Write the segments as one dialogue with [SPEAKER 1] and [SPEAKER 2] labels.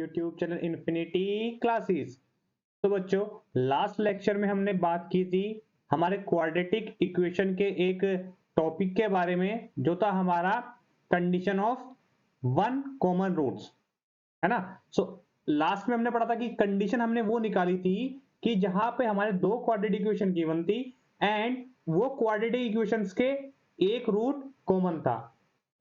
[SPEAKER 1] YouTube channel infinity classes. तो बच्चों, last lecture में हमने बात की थी हमारे क्वाड्रेटिक इक्वेशन के एक टॉपिक के बारे में, जो था हमारा condition of one common roots, है ना। लास्ट में हमने पढ़ा था कि कंडीशन हमने वो निकाली थी कि जहां पे हमारे दो क्वाड्रेटिक इक्वेशन गिवन थी एंड वो क्वाड्रेटिक इक्वेशंस के एक रूट कॉमन था।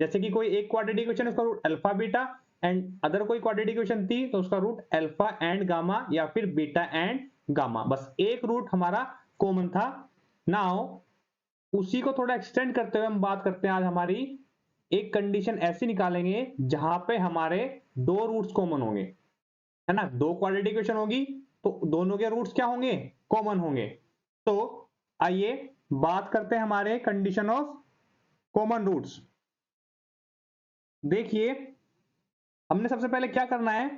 [SPEAKER 1] जैसे कि कोई एक क्वाड्रेटिक इक्वेशन, उसका root alpha beta, and other कोई क्वाड्रेटिक इक्वेशन थी तो उसका रूट अल्फा एंड गामा या फिर बीटा एंड गामा, बस एक रूट हमारा कॉमन था। नाउ उसी को थोड़ा एक्सटेंड करते हुए हम बात करते हैं आज हमारी एक कंडीशन ऐसी निकालेंगे जहां पे हमारे दो रूट्स कॉमन होंगे, है ना। दो क्वाड्रेटिक इक्वेशन होगी तो दोनों के रूट्स क्या होंगे, कॉमन होंगे। तो आइए बात करते हैं हमारे कंडीशन ऑफ कॉमन रूट्स। देखिए, हमने सबसे पहले क्या करना है,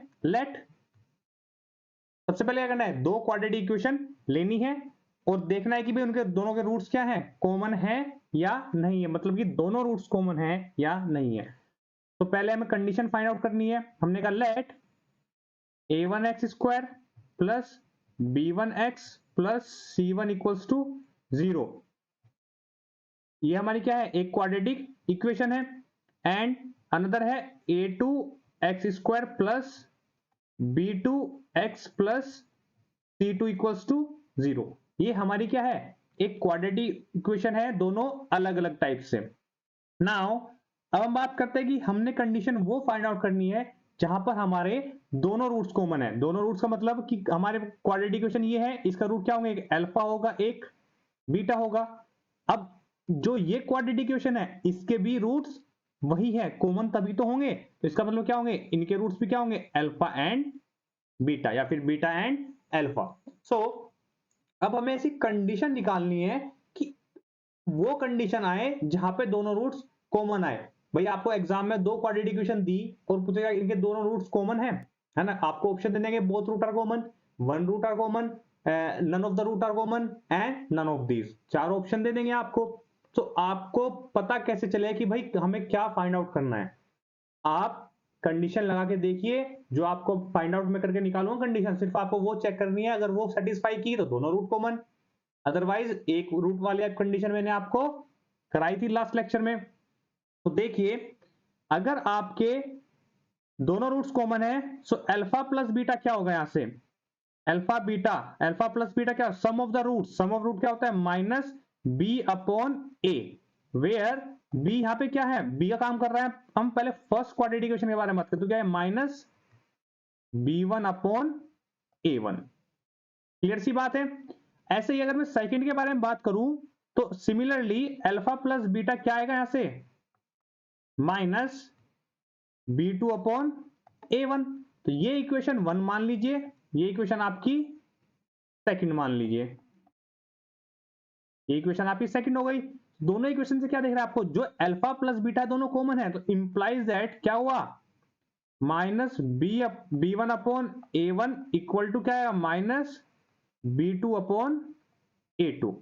[SPEAKER 1] सबसे पहले क्या करना है, दो क्वाड्रेटिक इक्वेशन लेनी है और देखना है कि भाई उनके दोनों के रूट्स क्या है, कॉमन है या नहीं है, मतलब कि दोनों रूट्स कॉमन है या नहीं है। तो पहले हमें कंडीशन फाइंड आउट करनी है। हमने कहा let a1x square plus b1x plus c1 equals to 0। ये हमारी क्या है, एक क्वाड्रेटिक इक्वेशन है। एंड अनदर है a2x square plus b2x plus c2 equals to 0। ये हमारी क्या है, एक क्वाड्रेटिक इक्वेशन है, दोनों अलग अलग टाइप से। नाउ अब हम बात करते हैं कि हमने कंडीशन वो फाइंड आउट करनी है जहां पर हमारे दोनों रूट्स कॉमन है। दोनों रूट्स का मतलब कि हमारे क्वाड्रेटिक इक्वेशन ये है, इसका रूट क्या होंगे, एक अल्फा होगा एक बीटा होगा। अब जो ये क्वाड्रेटिक इक्वेशन है इसके भी रूट्स वही है, कॉमन तभी तो होंगे। तो इसका मतलब क्या होंगे, इनके रूट्स भी क्या होंगे, अल्फा एंड बीटा या फिर बीटा एंड अल्फा। सो अब हमें ऐसी कंडीशन निकालनी है कि वो कंडीशन आए जहां पे दोनों रूट्स कॉमन आए। भाई आपको एग्जाम में दो क्वाड्रेटिक इक्वेशन दी और पूछेगा इनके दोनों रूट्स कॉमन है ना। आपको ऑप्शन दे देंगे both root are common, one root are common, none of the root are common and none of these, चार ऑप्शन दे देंगे आपको। तो आपको पता कैसे चले कि भाई हमें क्या फाइंड आउट करना है। आप कंडीशन लगा के देखिए, जो आपको फाइंड आउट में करके निकालूंगा कंडीशन, सिर्फ आपको वो चेक करनी है, अगर वो सेटिस्फाई की तो दोनों रूट कॉमन, अदरवाइज एक रूट वाली कंडीशन मैंने आपको कराई थी लास्ट लेक्चर में। तो देखिए, अगर आपके दोनों रूट्स कॉमन है सो अल्फा प्लस बीटा क्या होगा, यहां से अल्फा प्लस बीटा क्या, sum of the root, sum of root क्या होता है, minus b upon a, where b यहां पे क्या है, बी का काम कर रहा है। हम पहले फर्स्ट क्वाड्रेटिक इक्वेशन के बारे में बात करते हैं, तो क्या है, minus b1 upon a1। Clear सी बात है। ऐसे ही अगर मैं सेकंड के बारे में बात करूं तो सिमिलरली अल्फा प्लस बीटा क्या आएगा, यहां से माइनस b2 अपॉन a1। तो ये इक्वेशन 1 मान लीजिए, ये इक्वेशन आपकी सेकंड मान लीजिए, ये इक्वेशन आपकी सेकंड हो गई। दोनों इक्वेशन से क्या दिख रहा है आपको, जो अल्फा प्लस बीटा दोनों कॉमन है, तो इंप्लाइज दैट क्या हुआ, minus b one upon a one equal to क्या है, माइनस b2 अपॉन a2।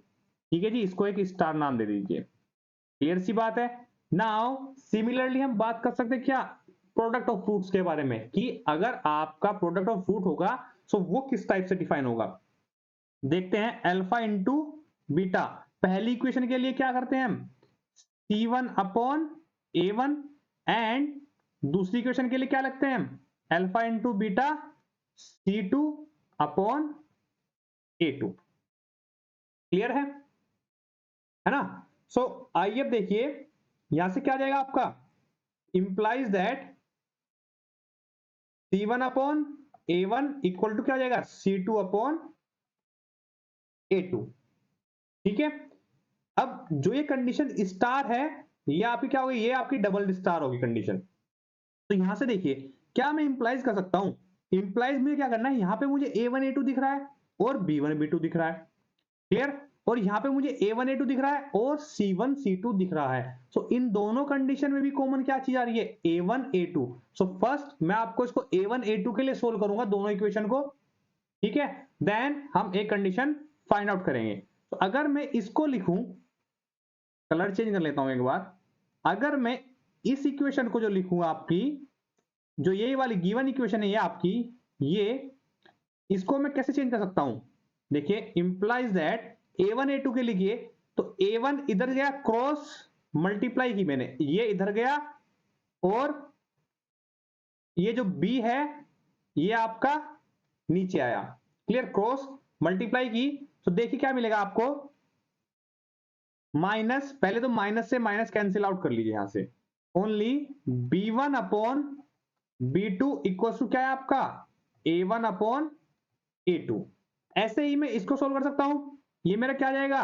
[SPEAKER 1] ठीक है जी, इसको एक स्टार नाम दे दीजिए। क्लियर सी बात है। नाउ सिमिलरली हम बात कर सकते हैं क्या, प्रोडक्ट ऑफ फ्रूट्स के बारे में, कि अगर आपका प्रोडक्ट ऑफ फ्रूट होगा सो वो किस टाइप से डिफाइन होगा। देखते हैं, अल्फा इंटू बीटा, पहली इक्वेशन के लिए क्या करते हैं हम, c1 अपॉन a1, एंड दूसरी इक्वेशन के लिए क्या लगते हैं हम, alpha into beta c2 upon a2। Clear है ना। सो आइए अब देखिए, यहां से क्या आ जाएगा आपका, implies that c1 upon a1 equal to क्या आ जाएगा, c2 अपॉन a2। ठीक है। अब जो ये कंडीशन स्टार है, ये आपकी क्या होगी, ये आपकी डबल स्टार होगी कंडीशन। तो यहां से देखिए, क्या मैं इंप्लाइज कर सकता हूं, इंप्लाइज में क्या करना है, यहां पे मुझे a1 a2 दिख रहा है और b1 b2 दिख रहा है। क्लियर। और यहां पे मुझे a1 a2 दिख रहा है और c1 c2 दिख रहा है। सो इन दोनों कंडीशन में भी कॉमन क्या चीज आ रही है, a1 a2। सो फर्स्ट मैं आपको इसको a1 a2 के लिए सोल्व करूंगा दोनों इक्वेशन को, ठीक है। देन हम एक कंडीशन फाइंड आउट करेंगे। तो अगर मैं इसको लिखूं, कलर चेंज कर लेता हूं एक बार, अगर मैं इस इक्वेशन को जो लिखूंगा आपकी, जो ये वाली गिवन इक्वेशन है ये आपकी, ये इसको मैं कैसे चेंज कर सकता हूं? देखिए, इंप्लाइज दैट a1 a2 के लिए तो a1 इधर गया, क्रॉस मल्टीप्लाई की मैंने, ये इधर गया, और ये जो b है ये आपका नीचे आया। क्लियर? क्रॉस मल्टीप्लाई की तो देखिए क्या मिलेगा आपको, माइनस, पहले तो माइनस से माइनस कैंसिल आउट कर लीजिए यहां से, only b1 upon b2 equal to क्या है आपका, a1 अपॉन a2। ऐसे ही मैं इसको सोल्व कर सकता हूं, ये मेरा क्या जाएगा,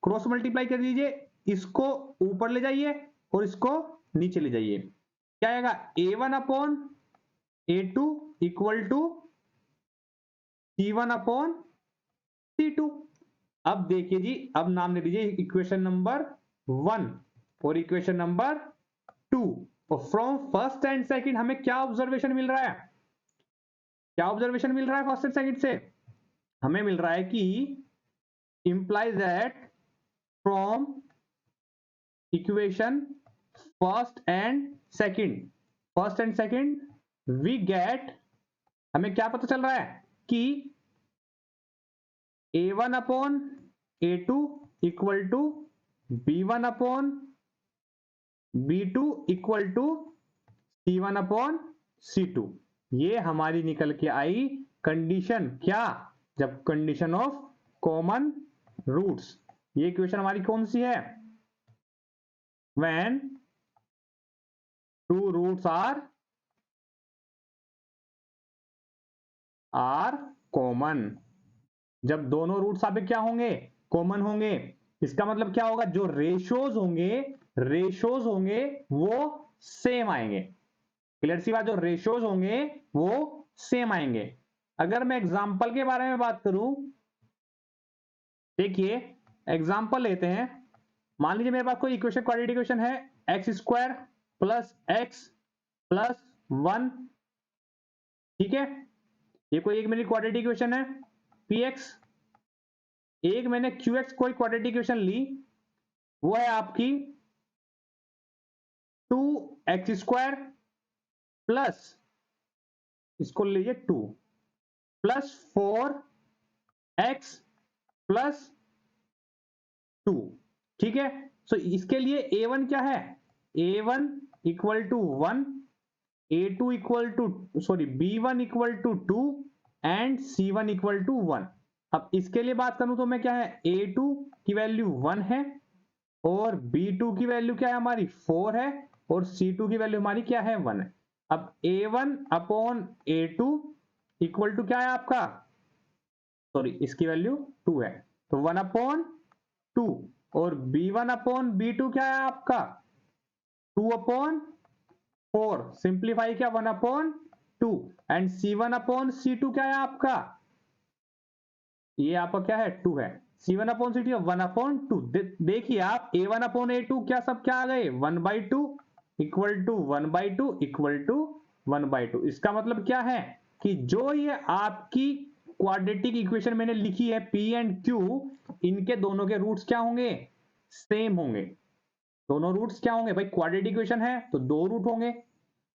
[SPEAKER 1] क्रॉस मल्टीप्लाई कर दीजिए, इसको ऊपर ले जाइए और इसको नीचे ले जाइए, क्या आएगा, a1 upon a2 equal to c1 upon c2। अब देखिए जी, अब नाम दे दीजिए इक्वेशन नंबर 1 और इक्वेशन नंबर 2। और फ्रॉम फर्स्ट एंड सेकंड हमें क्या ऑब्जर्वेशन मिल रहा है, क्या ऑब्जर्वेशन मिल रहा है फर्स्ट एंड सेकंड से? हमें मिल रहा है कि implies that from equation first and second we get, हमें क्या पता चल रहा है कि a1 upon a2 equal to b1 upon b2 equal to c1 upon c2। ये हमारी निकल के आई कंडीशन, क्या, जब कंडीशन ऑफ कॉमन रूट्स। ये इक्वेशन हमारी कौन सी है, when two roots are common, जब दोनों रूट्स आपके क्या होंगे, कॉमन होंगे। इसका मतलब क्या होगा, जो रेशोज होंगे वो सेम आएंगे। क्लियर सी बात, जो रेशोज होंगे वो सेम आएंगे। अगर मैं एग्जांपल के बारे में बात करूं, देखिए एग्जांपल लेते हैं, मान लीजिए मेरे पास कोई इक्वेशन, क्वाड्रेटिक इक्वेशन है, x square plus x plus 1, ठीक है, ये कोई एक मेरी क्वाड्रेटिक इक्वेशन है px। एक मैंने qx कोई क्वाड्रेटिक इक्वेशन ली, वो है आपकी 2x स्क्वायर प्लस, इसको लीजिए 2 प्लस 4x प्लस 2, ठीक है। सो इसके लिए a1 क्या है, a1 equal to 1, a2 equal to, sorry b1 equal to 2 and c1 equal to 1। अब इसके लिए बात करूं तो मैं क्या है, a2 की वैल्यू 1 है और b2 की वैल्यू क्या है हमारी 4 है और c2 की वैल्यू हमारी क्या है 1 है। अब a1 upon a2 equal to क्या है आपका, सॉरी इसकी वैल्यू 2 है तो 1 अपॉन 2, और b1 अपॉन b2 क्या है आपका 2 अपॉन 4, सिंप्लीफाई क्या 1 upon 2, and c1 upon c2 क्या है आपका, ये आपका क्या है 2 है, c1 अपॉन c2 1 अपॉन 2। देखिए आप a1 अपॉन a2 क्या सब क्या आ गए 1/2 इक्वल टू 1/2 इक्वल टू 1/2। इसका मतलब क्या है कि जो ये आपकी क्वाड्रेटिक इक्वेशन मैंने लिखी है p एंड q, इनके दोनों के रूट्स क्या होंगे, सेम होंगे। दोनों रूट्स क्या होंगे भाई, क्वाड्रेटिक इक्वेशन है तो दो रूट होंगे।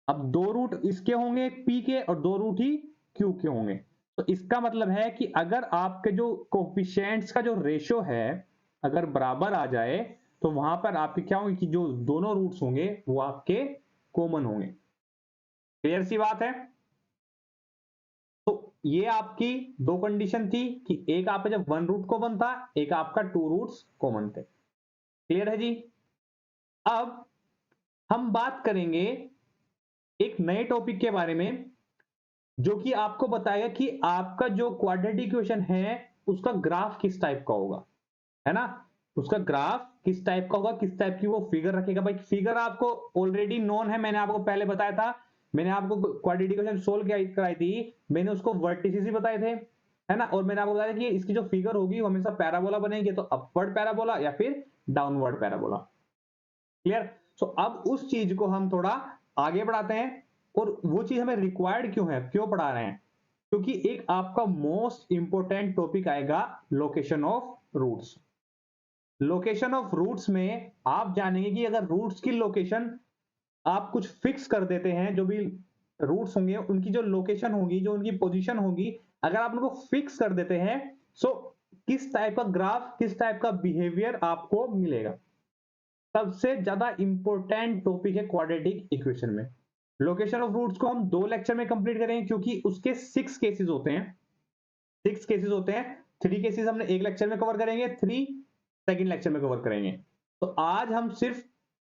[SPEAKER 1] अब दो रूट इसके होंगे p के और दो रूट ही q के होंगे। तो इसका मतलब है कि अगर आपके जो कोफिशिएंट्स का जो रेशो है अगर बराबर आ जाए तो वहां पर आपके क्या होंगे कि जो दोनों रूट्स होंगे वो आपके कॉमन होंगे। क्लियर सी बात है। तो ये आपकी दो कंडीशन थी कि एक आपका जब वन रूट कॉमन था, एक आपका टू रूट्स कॉमन थे। क्लियर है जी। अब हम बात करेंगे एक नए टॉपिक के बारे में जो कि आपको बताएगा कि आपका जो क्वाड्रेटिक इक्वेशन है उसका ग्राफ किस टाइप का होगा, है ना, उसका ग्राफ किस टाइप का होगा, किस टाइप की वो फिगर रखेगा। भाई फिगर आपको ऑलरेडी नोन है, मैंने आपको पहले बताया था, मैंने आपको क्वाड्रेटिक इक्वेशन सोल्व कराई थी, मैंने उसको वर्टिसेस ही बताए थे, है ना, और मैंने आपको बताया कि इसकी जो फिगर होगी वो हमेशा पैराबोला बनेगी, तो अपवर्ड पैराबोला या फिर डाउनवर्ड पैराबोला। क्लियर। सो अब उस चीज को हम थोड़ा आगे बढ़ाते हैं, और वो चीज हमें रिक्वायर्ड क्यों है, क्यों पढ़ा रहे हैं, क्योंकि एक आपका मोस्ट इंपोर्टेंट टॉपिक आएगा location of roots. Location of roots में आप जानेंगे कि अगर रूट्स की लोकेशन आप कुछ फिक्स कर देते हैं, जो भी रूट्स होंगे उनकी जो लोकेशन होगी, जो उनकी पोजीशन होगी, अगर आप उनको फिक्स कर देते हैं, सो किस टाइप का ग्राफ, किस टाइप का बिहेवियर आपको मिलेगा। सबसे ज्यादा इंपॉर्टेंट टॉपिक है क्वाड्रेटिक इक्वेशन में। लोकेशन ऑफ रूट्स को हम 2 लेक्चर में कंप्लीट करेंगे, क्योंकि उसके 6 केसेस होते हैं, 6 केसेस होते हैं। 3 केसेस हमने एक लेक्चर में कवर करेंगे, 3 सेकंड लेक्चर में कवर करेंगे। तो आज हम सिर्फ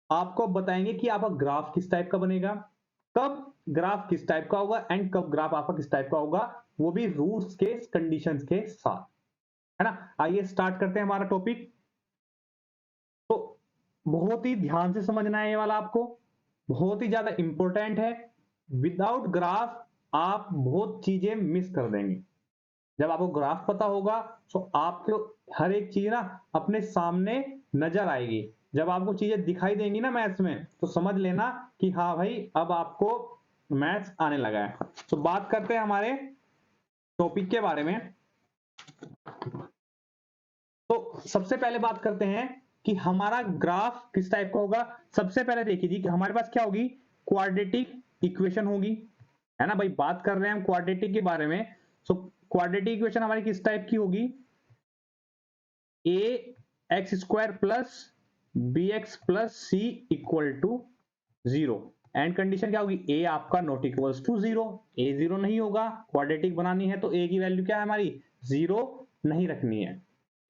[SPEAKER 1] आपको बताएंगे कि आपका ग्राफ किस टाइप का बनेगा, कब ग्राफ किस टाइप का होगा एंड कब ग्राफ आपका किस टाइप का होगा, वो भी रूट्स के कंडीशंस के साथ, है ना। आइए स्टार्ट करते हैं हमारा टॉपिक। तो बहुत ही ध्यान से समझना है ये वाला, आपको बहुत ही ज्यादा इंपॉर्टेंट है। विदाउट ग्राफ आप बहुत चीजें मिस कर देंगे। जब आपको ग्राफ पता होगा तो आपको हर एक चीज ना अपने सामने नजर आएगी। जब आपको चीजें दिखाई देंगी ना मैथ्स में, तो समझ लेना कि हाँ भाई अब आपको मैथ्स आने लगा है। तो बात करते हैं हमारे टॉपिक के बारे में। तो सबसे पहले बात करते हैं कि हमारा ग्राफ किस टाइप का होगा। सबसे पहले देखिए जी कि हमारे पास क्या होगी, क्वाड्रेटिक इक्वेशन होगी, है ना भाई। बात कर रहे हैं हम क्वाड्रेटिक के बारे में। सो क्वाड्रेटिक इक्वेशन हमारी किस टाइप की होगी, a x square plus b x plus c equal to 0 and condition क्या होगी, ए आपका नॉट इक्वल्स टू 0। ए 0 नहीं होगा, क्वाड्रेटिक बनानी है तो ए की वैल्यू क्या है हमारी, 0 नहीं रखनी है।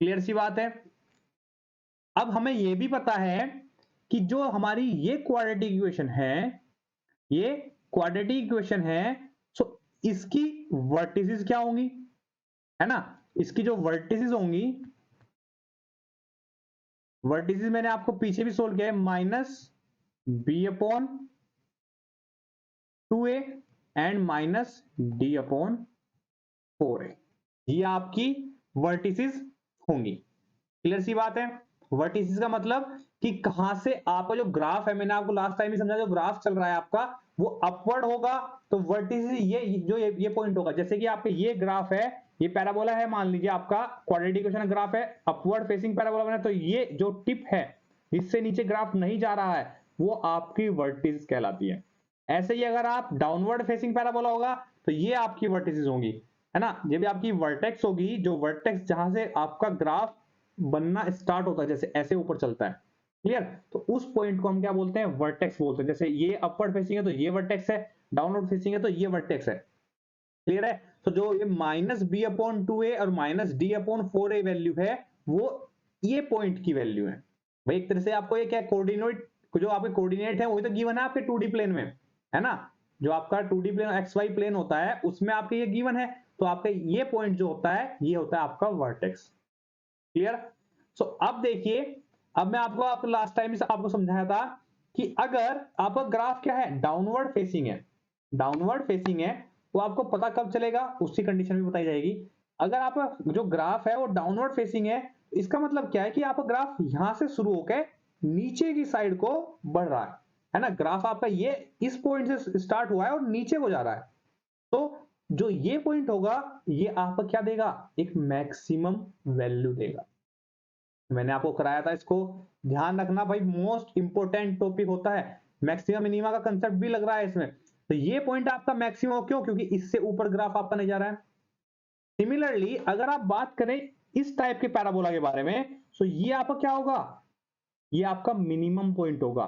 [SPEAKER 1] क्लियर सी बात है। अब हमें यह भी पता है कि जो हमारी ये क्वाड्रेटिक इक्वेशन है, ये क्वाड्रेटिक इक्वेशन है, सो इसकी वर्टिसेस क्या होंगी, है ना। इसकी जो वर्टिसेस होंगी, वर्टिसेस मैंने आपको पीछे भी सोल्व किया है, minus b upon 2a and minus d upon 4a, ये आपकी वर्टिसेस होंगी। क्लियर सी बात है। वर्टिसेस का मतलब कि कहां से आपका जो ग्राफ है, मैंने आपको लास्ट टाइम ही समझा, जो ग्राफ चल रहा है आपका वो अपवर्ड होगा, तो वर्टिसेस ये पॉइंट होगा। जैसे कि आपके ये ग्राफ है, ये पैराबोला है, मान लीजिए आपका क्वाड्रेटिक इक्वेशन ग्राफ है, अपवर्ड फेसिंग पैराबोला बना, तो ये जो टिप है जिससे नीचे ग्राफ नहीं जा रहा है वो आपकी वर्टिसेस कहलाती है। ऐसे ही अगर आप डाउनवर्ड फेसिंग पैराबोला होगा तो ये आपकी वर्टिसेस होंगी, है ना। ये भी आपकी वर्टेक्स होगी, जो वर्टेक्स जहां से आपका ग्राफ बनना स्टार्ट होता है, जैसे ऐसे ऊपर चलता है। क्लियर। तो उस पॉइंट को हम क्या बोलते हैं, वर्टेक्स बोलते हैं। जैसे ये अपवर्ड फेसिंग है तो ये वर्टेक्स है, डाउनवर्ड फेसिंग है तो ये वर्टेक्स है। क्लियर है। तो जो ये माइनस बी अपॉन 2a और minus d upon 4a value है, वो ये पॉइंट की वैल्यू है भाई। एक तरह से आपको ये क्या कोऑर्डिनेट, जो आपके कोऑर्डिनेट है वही तो गिवन है आपके 2D प्लेन में, है ना। जो आपका 2D प्लेन XY प्लेन होता है उसमें आपके ये गिवन है, तो आपका ये पॉइंट जो होता है ये होता है आपका वर्टेक्स। क्लियर। सो अब देखिए, अब मैं आपको लास्ट टाइम आपको समझाया था कि अगर आपका ग्राफ क्या है, डाउनवर्ड फेसिंग है, डाउनवर्ड फेसिंग है, तो आपको पता कब चलेगा, उसकी कंडीशन भी बताई जाएगी। अगर आपका जो ग्राफ है वो डाउनवर्ड फेसिंग है, इसका मतलब क्या है कि आपका ग्राफ यहां से शुरू होकर नीचे की साइड को बढ़ रहा है ना। ग्राफ आपका ये इस पॉइंट से स्टार्ट हुआ है और नीचे को जा रहा है, तो जो ये पॉइंट होगा ये आपको क्या देगा, एक मैक्सिमम वैल्यू देगा। मैंने आपको कराया था इसको, ध्यान रखना भाई, मोस्ट इंपोर्टेंट टॉपिक होता है। मैक्सिमम मिनिमा का कंसेप्ट भी लग रहा है इसमें। तो ये पॉइंट आपका मैक्सिमम क्यों, क्योंकि इससे ऊपर ग्राफ आपका नहीं जा रहा है। सिमिलरली अगर आप बात करें इस टाइप के पैराबोला के बारे में, तो ये आपका क्या होगा, ये आपका मिनिमम पॉइंट होगा।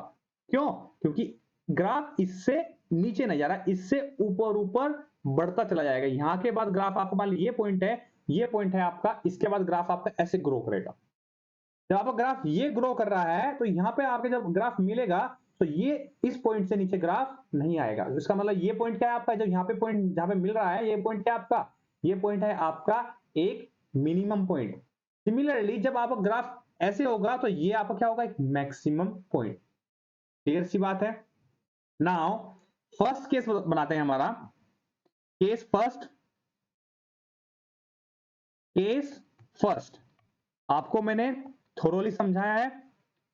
[SPEAKER 1] क्यों, क्योंकि ग्राफ इससे नीचे नहीं जा रहा, इससे ऊपर ऊपर बढ़ता चला जाएगा। यहां के बाद ग्राफ आपका मान लीजिए ये पॉइंट है, ये पॉइंट है आपका, इसके बाद ग्राफ आपका ऐसे ग्रो करेगा। जब आपका ग्राफ ये ग्रो कर रहा है तो यहां पे आपके जब ग्राफ मिलेगा तो ये इस पॉइंट से नीचे ग्राफ नहीं आएगा। इसका मतलब ये पॉइंट क्या है आपका, जो यहाँ पे पॉइंट जहां पे मिल रहा है, ये पॉइंट क्या है आपका, ये पॉइंट है आपका एक मिनिमम पॉइंट। सिमिलरली जब आपका ग्राफ ऐसे होगा तो ये आपका क्या होगा, एक मैक्सिमम पॉइंट। क्लियर सी बात है। नाउ फर्स्ट केस बनाते हैं हमारा, केस फर्स्ट, केस फर्स्ट आपको मैंने थोरोली समझाया है।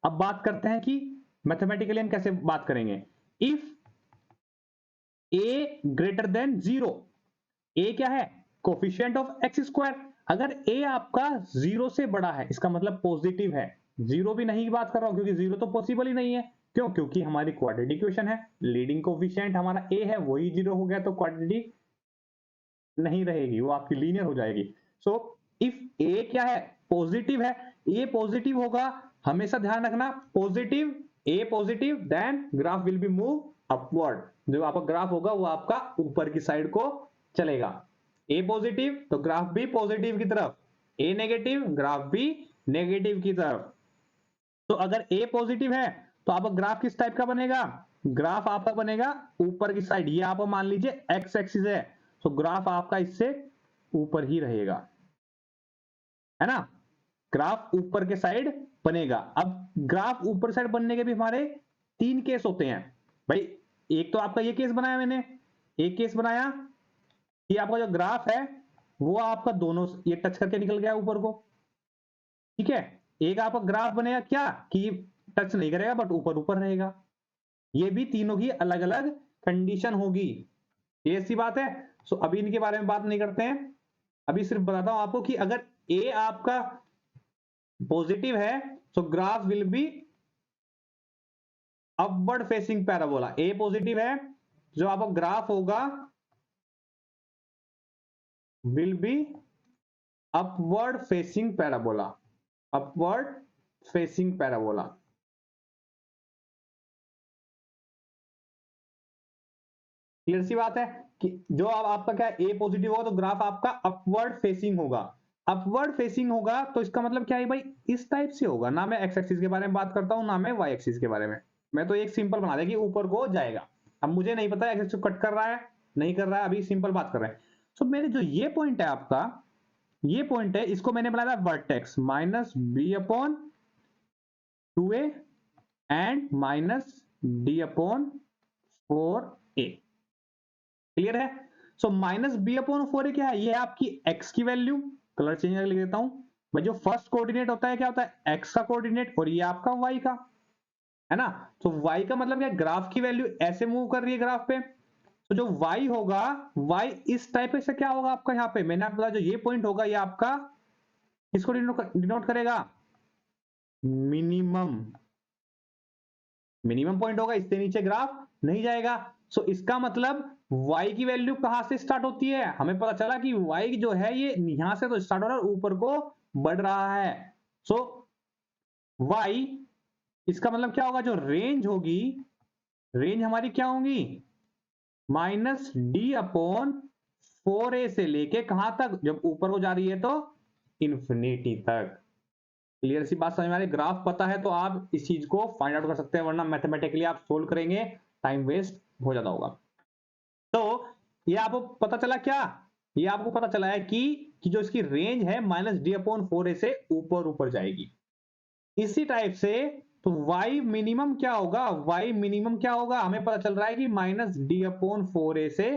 [SPEAKER 1] अब बात करते हैं कि मैथमेटिकली हम कैसे बात करेंगे। इफ ए ग्रेटर देन 0, ए क्या है, कोफिशिएंट ऑफ एक्स स्क्वायर। अगर ए आपका 0 से बड़ा है, इसका मतलब पॉजिटिव है। 0 भी नहीं की बात कर रहा हूं क्योंकि 0 तो पॉसिबल ही नहीं है, क्यों? क्योंकि हमारी क्वाड्रेटिक इक्वेशन है, लीडिंग कोफिशिएंट हमारा a है, वही 0 हो गया तो क्वाड्रेटिक नहीं रहेगी, वो आपकी लीनियर हो जाएगी। सो इफ a क्या है? पॉजिटिव है, a पॉजिटिव होगा, हमेशा ध्यान रखना positive, a positive, then graph will be move upward. जो आपका ग्राफ होगा वो आपका ऊपर की साइड को चलेगा। a पॉजिटिव तो ग्राफ भी पॉजिटिव की तरफ, a नेगेटिव ग्राफ भी नेगेटिव की तरफ। तो अगर a पॉजिटिव है तो आपका ग्राफ किस टाइप का बनेगा? ग्राफ आपका बनेगा ऊपर की साइड, ये आप मान लीजिए x एक्सिस है, तो ग्राफ आपका इससे ऊपर ही रहेगा, है ना? ग्राफ ऊपर के साइड बनेगा। अब ग्राफ ऊपर साइड बनने के भी हमारे 3 केस होते हैं भाई। एक तो आपका ये केस बनाया मैंने, एक केस बनाया कि आपका जो ग्राफ है वो आपका दोनों ये टच करके निकल गया ऊपर को, ठीक है। एक आपका ग्राफ बनेगा क्या कि टच नहीं करेगा बट ऊपर ऊपर रहेगा। ये भी तीनों की अलग अलग कंडीशन होगी, ये ऐसी बात है। सो अभी इनके बारे में बात नहीं करते हैं, अभी सिर्फ बताता हूं आपको कि अगर ए आपका पॉजिटिव है तो graph will be upward facing parabola. A positive है, जो आपका ग्राफ होगा will be upward facing parabola, upward facing parabola. Clear सी बात है कि जो अब आपका क्या ए पॉजिटिव होगा तो ग्राफ आपका अपवर्ड फेसिंग होगा। अपवर्ड फेसिंग होगा तो इसका मतलब क्या है भाई? इस टाइप से होगा ना। मैं एक्स एक्सिस के बारे में बात करता हूं ना मैं वाई एक्सिस के बारे में, मैं तो एक सिंपल बना दिया कि ऊपर को जाएगा। अब मुझे नहीं पता एक्स एक्सिस कट कर रहा है नहीं कर रहा है, अभी सिंपल बात कर रहे हैं। तो मेरे जो ये पॉइंट है आपका, ये पॉइंट है, इसको मैंने बनाया vertex minus b upon 2a and minus d upon 4a। Clear है? So minus b upon 4a क्या है? ये है आपकी x की वैल्यू, कलर चेंज करके लिख देता हूं भाई। जो फर्स्ट कोऑर्डिनेट होता है क्या होता है? x का कोऑर्डिनेट, और ये आपका y का, है ना? तो y का मतलब क्या? ग्राफ की वैल्यू ऐसे मूव कर रही है ग्राफ पे, तो जो y होगा, y इस टाइप से क्या होगा आपका? यहाँ पे मैंने आपको बताया जो ये पॉइंट होगा ये आपका इसको डिनोट करेगा मिनिमम, मिनिमम पॉइंट होगा, इससे नीचे ग्राफ नहीं जाएगा। सो इसका मतलब y की वैल्यू कहां से स्टार्ट होती है? हमें पता चला कि y जो है ये यहां से तो स्टार्ट हो रहा है, ऊपर को बढ़ रहा है। सो y, इसका मतलब क्या होगा? जो रेंज होगी, रेंज हमारी क्या होगी? माइनस डी अपॉन 4a से लेके कहां तक? जब ऊपर को जा रही है तो इंफिनिटी तक। क्लियर सी बात समझ में आ रही? ग्राफ पता है तो आप इस चीज को फाइंड आउट कर सकते हैं, वरना मैथमेटिकली आप सोल्व करेंगे टाइम वेस्ट हो जाता होगा। तो ये आपको पता चला क्या? ये आपको पता चला है कि जो इसकी रेंज है माइनस डी अपॉन 4a से ऊपर ऊपर जाएगी। इसी टाइप से तो y मिनिमम क्या होगा? y मिनिमम क्या होगा? हमें पता चल रहा है कि माइनस डी अपॉन 4a से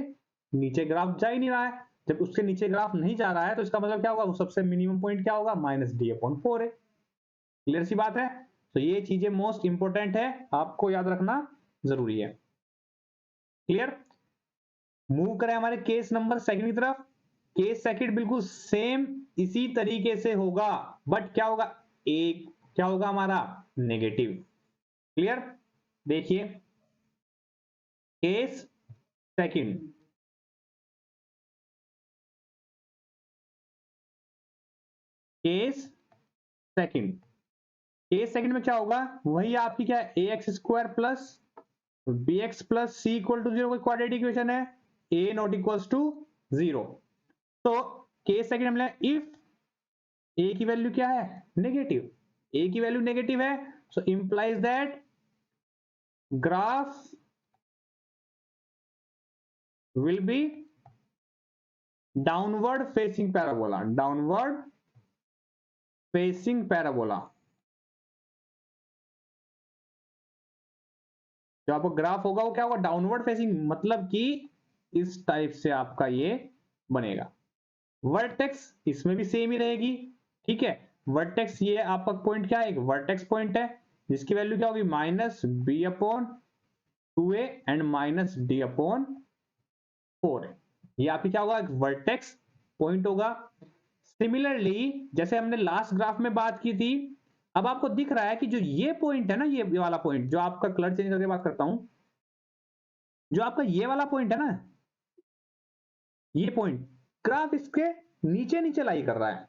[SPEAKER 1] नीचे ग्राफ जा ही नहीं रहा है। जब उसके नीचे ग्राफ नहीं जा रहा है तो इसका मतलब क्या होगा? वो सबसे मिनिमम पॉइंट क्या होगा? Minus d upon 4a। Clear सी बात है? तो ये चीजें मोस्ट इंपोर्टेंट है, आपको याद रखना जरूरी है। क्लियर? मूव करें हमारे केस नंबर सेकंड की तरफ। केस सेकंड बिल्कुल सेम इसी तरीके से होगा, बट क्या होगा? एक क्या होगा हमारा? नेगेटिव। क्लियर? देखिए case second, case second, case second में क्या होगा? वही आपकी क्या है? A x square plus b x plus c equal to 0 कोई क्वाड्रेटिक इक्वेशन है, ए नॉट इक्वल्स टू 0। तो केस सेकंड में इफ ए की वैल्यू क्या है? नेगेटिव। ए की वैल्यू नेगेटिव है, so implies that graph will be downward facing parabola, downward facing parabola. जो आपका ग्राफ होगा वो क्या होगा? डाउनवर्ड फेसिंग, मतलब कि इस टाइप से आपका ये बनेगा। वर्टेक्स इसमें भी सेम ही रहेगी, ठीक है। वर्टेक्स ये आपका पॉइंट क्या है? एक वर्टेक्स पॉइंट है जिसकी वैल्यू क्या होगी? Minus b upon 2a and minus d upon 4a। ये आपकी क्या होगा? एक वर्टेक्स पॉइंट होगा। सिमिलरली जैसे हमने लास्ट ग्राफ में बात की थी अब आपको दिख रहा है कि जो ये पॉइंट है ना, ये वाला पॉइंट, जो आपका कलर चेंज करके बात करता हूं, जो आपका ये वाला पॉइंट है ना, ये पॉइंट, ग्राफ इसके नीचे नीचे लाई कर रहा है।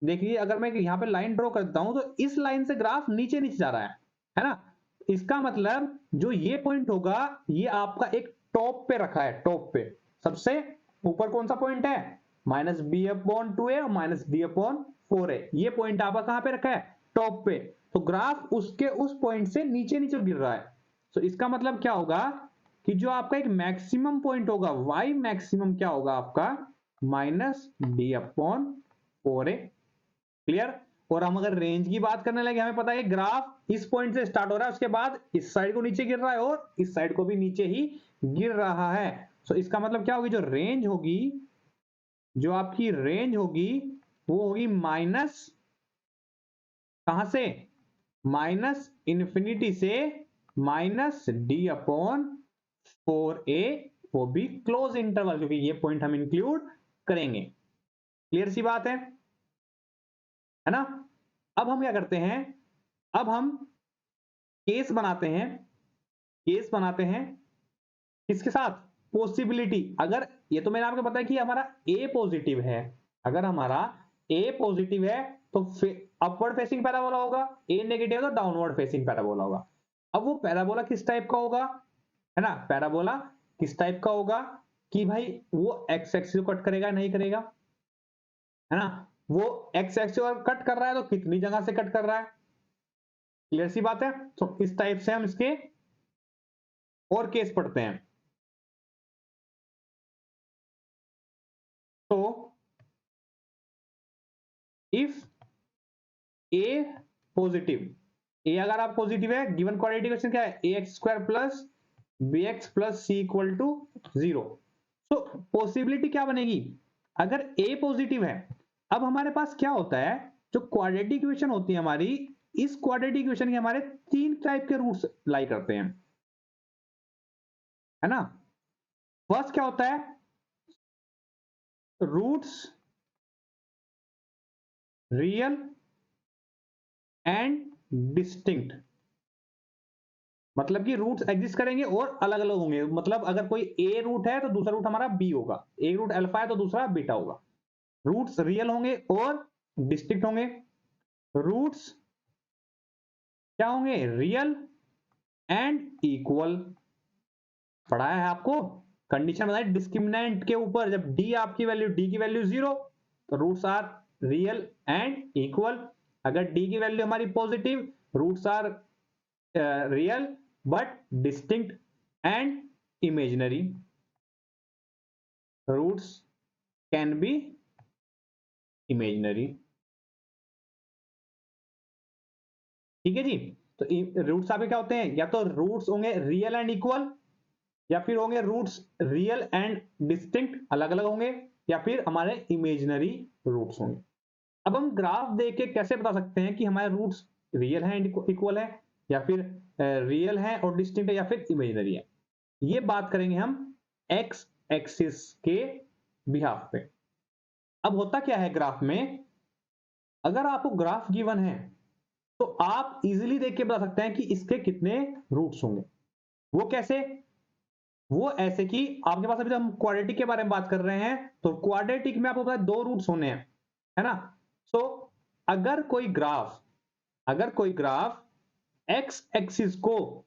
[SPEAKER 1] देखिए अगर मैं यहां पे लाइन ड्रॉ करता हूं तो इस लाइन से ग्राफ नीचे नीचे जा रहा है ना। इसका मतलब जो ये पॉइंट होगा, ये आपका एक टॉप पे रखा है, टॉप पे सबसे ऊपर कौन सा पॉइंट है, -b/2a और -b/4a। ये पॉइंट आपका कहां पे रखा है, टॉप पे। तो ग्राफ उसके उस पॉइंट से नीचे नीचे गिर रहा है। तो इसका मतलब क्या होगा कि जो आपका एक मैक्सिमम पॉइंट होगा, y मैक्सिमम क्या होगा आपका, -b/4a। क्लियर। और हम अगर रेंज की बात करने लगे, हमें पता है ग्राफ इस पॉइंट से स्टार्ट हो रहा है, उसके बाद इस साइड को नीचे गिर रहा है और इस साइड को भी नीचे ही गिर रहा है। तो इसका मतलब क्या होगी, जो रेंज होगी, जो आपकी रेंज होगी वो होगी माइनस, कहां से, माइनस इन्फिनिटी से -d/4a, वो भी क्लोज इंटरवल, क्योंकि ये पॉइंट हम इंक्लूड करेंगे। क्लियर सी बात है ना। अब हम क्या करते हैं, अब हम केस बनाते हैं, केस बनाते हैं किसके साथ, पॉसिबिलिटी। अगर ये तो मैंने आपको बताया कि हमारा ए पॉजिटिव है, अगर हमारा ए पॉजिटिव है तो अपवर्ड फेसिंग पैराबोला होगा, ए नेगेटिव तो डाउनवर्ड फेसिंग पैराबोला होगा। अब वो पैराबोला किस टाइप का होगा, है ना, पैराबोला किस टाइप का होगा कि भाई वो एक्स एक्सिस को कट करेगा नहीं करेगा, है ना, वो एक्स एक्सिस और कट कर रहा है तो कितनी जगह से कट कर रहा है। क्लियर सी बात है। तो इस टाइप से हम इसके और केस पढ़ते हैं। तो इफ ए पॉजिटिव, ए अगर आप पॉजिटिव है, गिवन क्वाड्रेटिक इक्वेशन क्या है, ax² plus bx plus c equal to 0। तो पॉसिबिलिटी क्या बनेगी, अगर a पॉजिटिव है, अब हमारे पास क्या होता है, जो क्वाड्रेटिक इक्वेशन होती है हमारी, इस क्वाड्रेटिक इक्वेशन के हमारे 3 टाइप के रूट्स लाई करते हैं, है ना। फर्स्ट क्या होता है, रूट्स रियल एंड डिस्टिंक्ट। मतलब कि रूट्स एग्जिस्ट करेंगे और अलग अलग होंगे। मतलब अगर कोई ए रूट है तो दूसरा रूट हमारा बी होगा, एक रूट अल्फा है तो दूसरा बीटा होगा। रूट्स रियल होंगे और डिस्टिंक्ट होंगे। रूट्स क्या होंगे, रियल एंड इक्वल। पढ़ाया है आपको, कंडीशन बताई डिस्क्रिमिनेंट के ऊपर, जब डी आपकी वैल्यू, डी की वैल्यू 0 तो roots are real and equal. अगर डी की वैल्यू हमारी positive, roots are real but distinct and imaginary. Roots can be imaginary. ठीक है जी। तो रूट्स आपके क्या होते हैं, या तो रूट्स होंगे रियल एंड इक्वल, या फिर होंगे रूट्स रियल एंड डिस्टिंक्ट, अलग अलग होंगे, या फिर हमारे इमेजिनरी रूट्स होंगे। अब हम ग्राफ देख के कैसे बता सकते हैं कि हमारे रूट्स रियल है एंड इक्वल है, या फिर रियल है और डिस्टिंक्ट है, या फिर इमेजिनरी है। ये बात करेंगे हम एक्स एक्सिस के बिहाफ पे। अब होता क्या है ग्राफ में, अगर आपको ग्राफ गिवन है तो आप इजीली देख के बता सकते हैं कि इसके कितने रूट्स होंगे। वो कैसे, वो ऐसे कि आपके पास अभी तो हम क्वाड्रेटिक के बारे में बात कर रहे हैं, तो क्वाड्रेटिक में आपको पता है 2 रूट्स होने हैं, है ना। सो अगर कोई ग्राफ एक्स एक्सिस को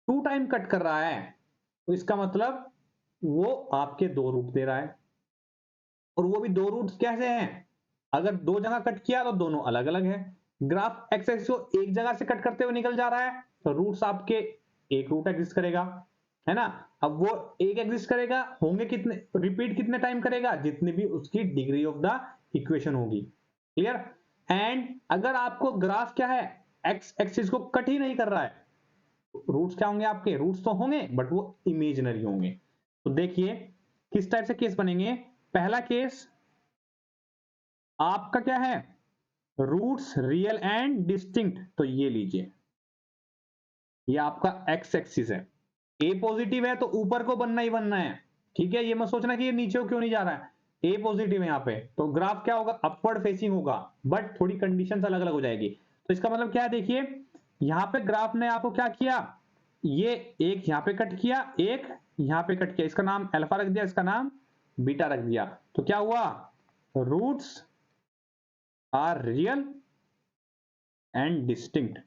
[SPEAKER 1] 2 टाइम कट कर रहा है तो इसका मतलब वो आपके 2 रूट दे रहा है। और वो भी 2 रूट्स कैसे हैं, अगर 2 जगह कट किया तो दोनों अलग अलग है। ग्राफ एक्स एक्सिस को एक जगह से कट करते हुए निकल जा रहा है तो रूट्स आपके एक रूट एग्जिस्ट करेगा, है ना। अब वो एक एग्जिस्ट करेगा, होंगे कितने, रिपीट कितने टाइम करेगा, जितनी भी उसकी डिग्री ऑफ द इक्वेशन होगी। क्लियर। एंड अगर आपको ग्राफ क्या है, एक्स एक्सिस को कट ही नहीं कर रहा है, रूट्स क्या होंगे आपके, रूट्स तो होंगे बट वो इमेजिनरी होंगे। तो देखिए किस टाइप से केस बनेंगे। पहला केस आपका क्या है, रूट्स रियल एंड डिस्टिंक्ट। तो ये लीजिए, ये आपका एक्स एक्सिस है, ए पॉजिटिव है तो ऊपर को बनना ही बनना है। ठीक है, ये मत सोचना कि ये नीचे क्यों नहीं जा रहा है, ए पॉजिटिव है यहाँ पे, तो ग्राफ क्या होगा, अपवर्ड फेसिंग होगा, बट थोड़ी कंडीशंस अलग अलग हो जाएगी। तो इसका मतलब क्या है, देखिए यहां पे ग्राफ ने आपको क्या किया, ये एक यहां पे कट किया, एक यहां पे कट किया, इसका नाम अल्फा रख दिया, इसका नाम बीटा रख दिया। तो क्या हुआ, roots are real and distinct.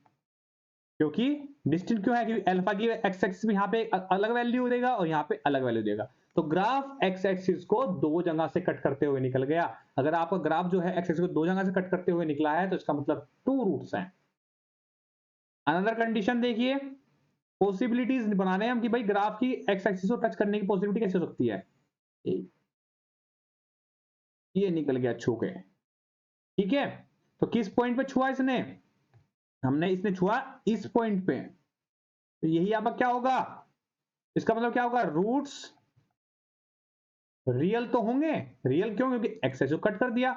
[SPEAKER 1] क्योंकि डिस्टिंक्ट क्यों है, क्योंकि अल्फा की एक्स एक्सिस में यहाँ पे अलग वैल्यू देगा और यहाँ पे अलग वैल्यू देगा। तो ग्राफ एक्स एक्सिस को दो जगह से कट करते हुए निकल गया। अगर आपका ग्राफ जो है एक्स एक्सिस को दो जगह से कट करते हुए निकला है तो इसका मतलब टू रूट्स हैं। अनदर कंडीशन देखिए, पॉसिबिलिटीज बना रहे हैं हम कि भाई ग्राफ की एक्स एक्सिस को टच करने की पॉसिबिलिटी कैसे हो सकती है, ये निकल गया छू के, ठीक है। तो किस पॉइंट पे छुआ इसने, हमने इसने छुआ इस पॉइंट पे, तो यही आपका क्या होगा, इसका मतलब क्या होगा, रूट्स रियल तो होंगे, रियल क्यों, क्योंकि एक्स एक्सिस को कट कर दिया,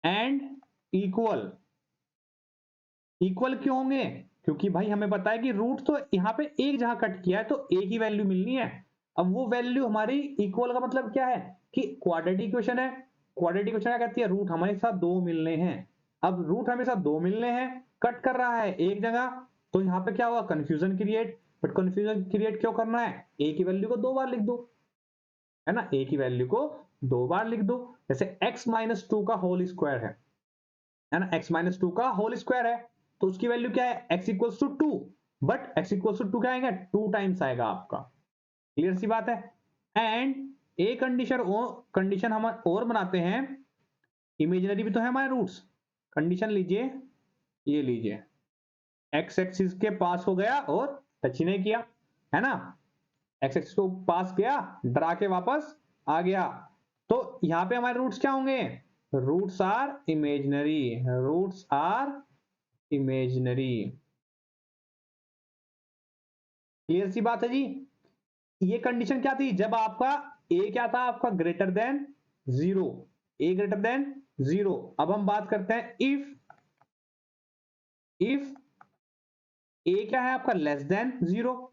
[SPEAKER 1] एंड इक्वल, इक्वल क्यों होंगे, क्योंकि भाई हमें पता है कि रूट तो यहां पे एक जहां कट किया है तो एक ही वैल्यू मिलनी है। अब वो वैल्यू हमारी इक्वल का मतलब क्या है कि क्वाड्रेटिक इक्वेशन है, क्वाड्रेटिक इक्वेशन क्या कहती है, रूट हमारे साथ दो मिलने हैं। अब रूट हमेशा दो मिलने हैं, कट कर रहा है एक जगह, तो यहाँ पे क्या हुआ, confusion create. But confusion create क्यों करना है, ए की वैल्यू को दो बार लिख दो, है ना, ए की वैल्यू को दो बार लिख दो। जैसे x माइनस टू का होल स्क्वायर है ना, x माइनस टू का होल स्क्वायर है, तो उसकी वैल्यू क्या है, x equals to two, but x equals to two क्या आएगा, टू टाइम्स आएगा आपका, क्लियर सी बात है। एंड ए कंडीशन हम और बनाते हैं, इमेजिनरी भी तो है हमारे रूट्स, कंडीशन लीजिए, ये लीजिए, x एक्सिस के पास हो गया और टच ही नहीं किया, है ना, x एक्सिस को पास किया, डरा के वापस आ गया, तो यहां पे हमारे रूट्स क्या होंगे, roots are imaginary, roots are imaginary, clear सी बात है जी। ये कंडीशन क्या थी, जब आपका ए क्या था, आपका ग्रेटर देन जीरो, ए ग्रेटर देन जीरो। अब हम बात करते हैं इफ ए क्या है आपका लेस देन जीरो,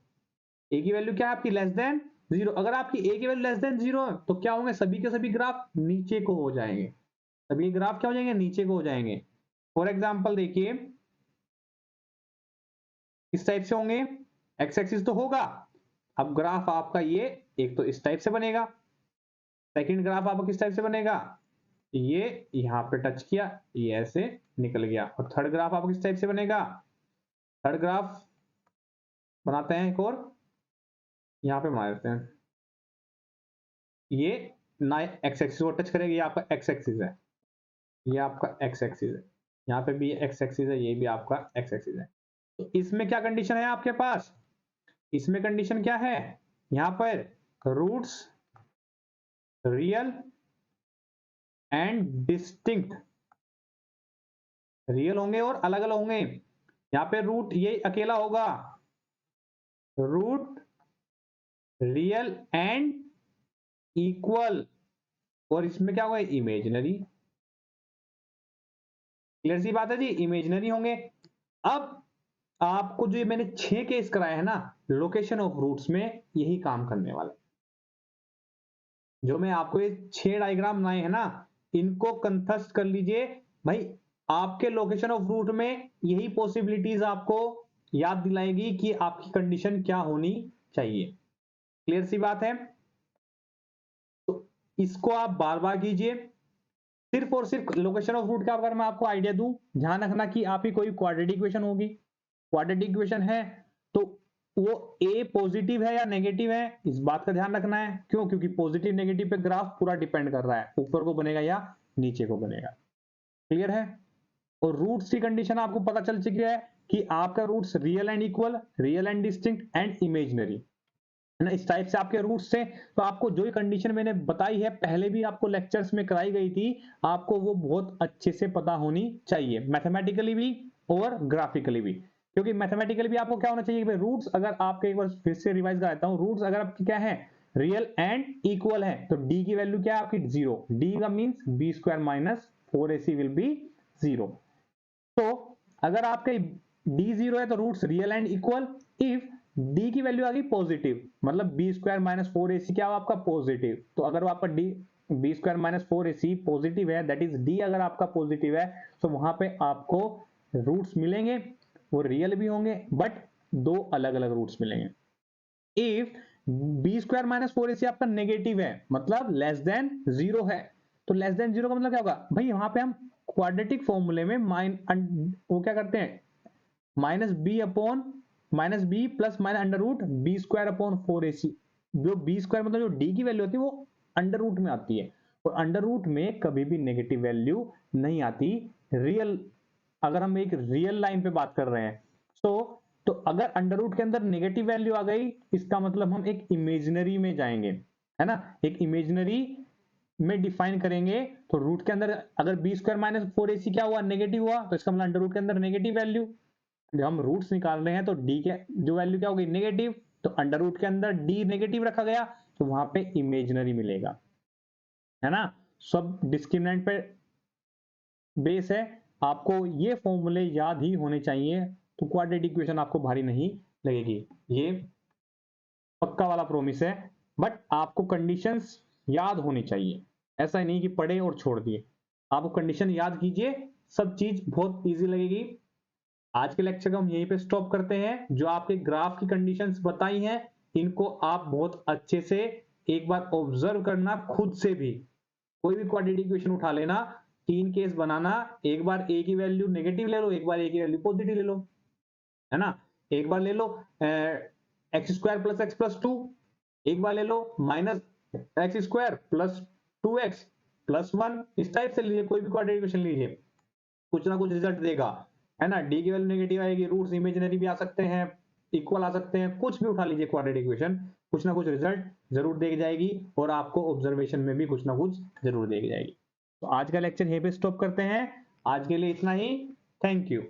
[SPEAKER 1] ए की वैल्यू क्या है आपकी लेस देन जीरो। अगर आपकी ए की वैल्यू लेस देन जीरो है तो क्या होंगे, सभी के सभी ग्राफ नीचे को हो जाएंगे, सभी ग्राफ क्या हो जाएंगे, नीचे को हो जाएंगे। फॉर एग्जाम्पल देखिए इस टाइप से होंगे, एक्स एक्सिस तो होगा, अब ग्राफ आपका ये एक तो इस टाइप से बनेगा, सेकंड ग्राफ आपका किस टाइप से बनेगा, ये यहां पे टच किया, ये ऐसे निकल गया, और थर्ड ग्राफ आपका किस टाइप से बनेगा, थर्ड ग्राफ बनाते हैं एक और, यहां पे बना देते हैं, ये ना एक्स एक्सिस को टच करेगा, ये आपका एक्स एक्सिस है, ये आपका एक्स एक्सिस है, यहाँ पे भी एक्स एक्सिस है, ये भी आपका एक्स एक्सिस है। तो इसमें क्या कंडीशन है आपके पास, इसमें कंडीशन क्या है, यहां पर रूट्स रियल एंड डिस्टिंक्ट, रियल होंगे और अलग अलग होंगे। यहां पे रूट ये अकेला होगा, रूट रियल एंड इक्वल, और इसमें क्या होगा, इमेजिनरी, क्लियर सी बात है जी, इमेजिनरी होंगे। अब आपको जो मैंने 6 केस कराए हैं ना लोकेशन ऑफ रूट्स में, यही काम करने वाला, जो मैं आपको ये 6 डायग्राम बनाए हैं ना, इनको कंथस्ट कर लीजिए भाई, आपके लोकेशन ऑफ रूट में यही पॉसिबिलिटीज आपको याद दिलाएगी कि आपकी कंडीशन क्या होनी चाहिए, क्लियर सी बात है। तो इसको आप बार बार कीजिए, सिर्फ और सिर्फ लोकेशन ऑफ रूट का अगर मैं आपको आइडिया दूं, ध्यान रखना कि आपकी कोई क्वाड्रेटिक इक्वेशन होगी, क्वाड्रेटिक इक्वेशन है तो वो ए पॉजिटिव है या नेगेटिव है, इस बात का ध्यान रखना है, क्यों, क्योंकि पॉजिटिव नेगेटिव पे ग्राफ पूरा डिपेंड कर रहा है, ऊपर को बनेगा या नीचे को बनेगा, क्लियर है। और रूट्स की कंडीशन आपको पता चल चुकी है कि आपका roots real and equal, real and distinct and imaginary, है ना, इस टाइप से आपके रूट्स से। तो आपको जो कंडीशन मैंने बताई है पहले भी आपको लेक्चर्स में कराई गई थी, आपको वो बहुत अच्छे से पता होनी चाहिए, मैथमेटिकली भी और ग्राफिकली भी। क्योंकि मैथमेटिकली भी आपको क्या होना चाहिए कि रूट्स, अगर आपके एक बार फिर से रिवाइज कर देता हूं, रूट्स अगर आपकी क्या है, रियल एंड इक्वल है, तो डी की वैल्यू क्या है आपकी, जीरो, डी का means b square minus 4ac will be zero. तो अगर आपके डी जीरो है तो roots real and equal, if D की वैल्यू आ गई पॉजिटिव, मतलब बी स्क्वायर माइनस 4ac क्या हो आपका पॉजिटिव, तो अगर आपका D b square minus 4ac positive है, दैट इज डी अगर आपका पॉजिटिव है, तो वहां पे आपको रूट्स मिलेंगे, वो रियल भी होंगे, बट दो अलग अलग रूट्स मिलेंगे। If B square minus 4ac आपका नेगेटिव है, मतलब लेस देन 0 है, तो लेस देन 0 का मतलब क्या होगा भाई, वहां पे हम क्वाड्रेटिक फॉर्मूले में वो क्या करते हैं, minus b plus minus under root b square upon 4ac। जो बी स्क्वायर मतलब जो डी की वैल्यू होती है वो अंडर रूट में आती है, और अंडर रूट में कभी भी नेगेटिव वैल्यू नहीं आती। रियल, अगर हम एक रियल लाइन पे बात कर रहे हैं तो अगर अंडर रूट के अंदर नेगेटिव वैल्यू आ गई, इसका मतलब हम एक इमेजिनरी में जाएंगे, है ना, एक इमेजिनरी में डिफाइन करेंगे। तो रूट के अंदर अगर बी स्क्वायर माइनस 4ac क्या हुआ, नेगेटिव हुआ, तो इसका मतलब अंडर रूट के अंदर नेगेटिव वैल्यू। जब हम रूट्स निकाल रहे हैं तो डी के जो वैल्यू क्या होगी, नेगेटिव, तो अंडर रूट के अंदर डी नेगेटिव रखा गया, तो वहां पे इमेजिनरी मिलेगा, है ना। सब डिस्क्रिमिनेंट पे बेस है, आपको ये फॉर्मूले याद ही होने चाहिए, तो क्वाड्रेटिक इक्वेशन आपको भारी नहीं लगेगी, ये पक्का वाला प्रोमिस है। बट आपको कंडीशंस याद होनी चाहिए, ऐसा ही नहीं कि पढ़े और छोड़ दिए, आपको कंडीशन याद कीजिए, सब चीज बहुत इजी लगेगी। आज के लेक्चर को हम यहीं पे स्टॉप करते हैं। जो आपके ग्राफ की कंडीशंस बताई हैं, इनको आप बहुत अच्छे से एक बार ऑब्जर्व करना, खुद से भी कोई भी क्वाड्रेटिक इक्वेशन उठा लेना, 3 केस बनाना, एक बार ए की वैल्यू नेगेटिव ले लो, एक बार ए की वैल्यू पॉजिटिव ले लो, है ना। एक बार ले लो x square plus x plus 2, एक बार ले लो minus x square plus 2x plus 1, इस टाइप से लीजिए, कोई भी क्वाड्रेटिक इक्वेशन लीजिए, कुछ ना कुछ रिजल्ट देगा, है ना। डी की वैल्यू नेगेटिव आएगी, रूट्स इमेजिनरी भी आ सकते हैं, इक्वल आ सकते हैं, कुछ भी उठा लीजिए क्वाड्रेटिक इक्वेशन, कुछ ना कुछ रिजल्ट जरूर देगी जाएगी, और आपको ऑब्जर्वेशन में भी कुछ ना कुछ जरूर देगी जाएगी। तो आज का लेक्चर यहीं पे स्टॉप करते हैं, आज के लिए इतना ही, थैंक यू।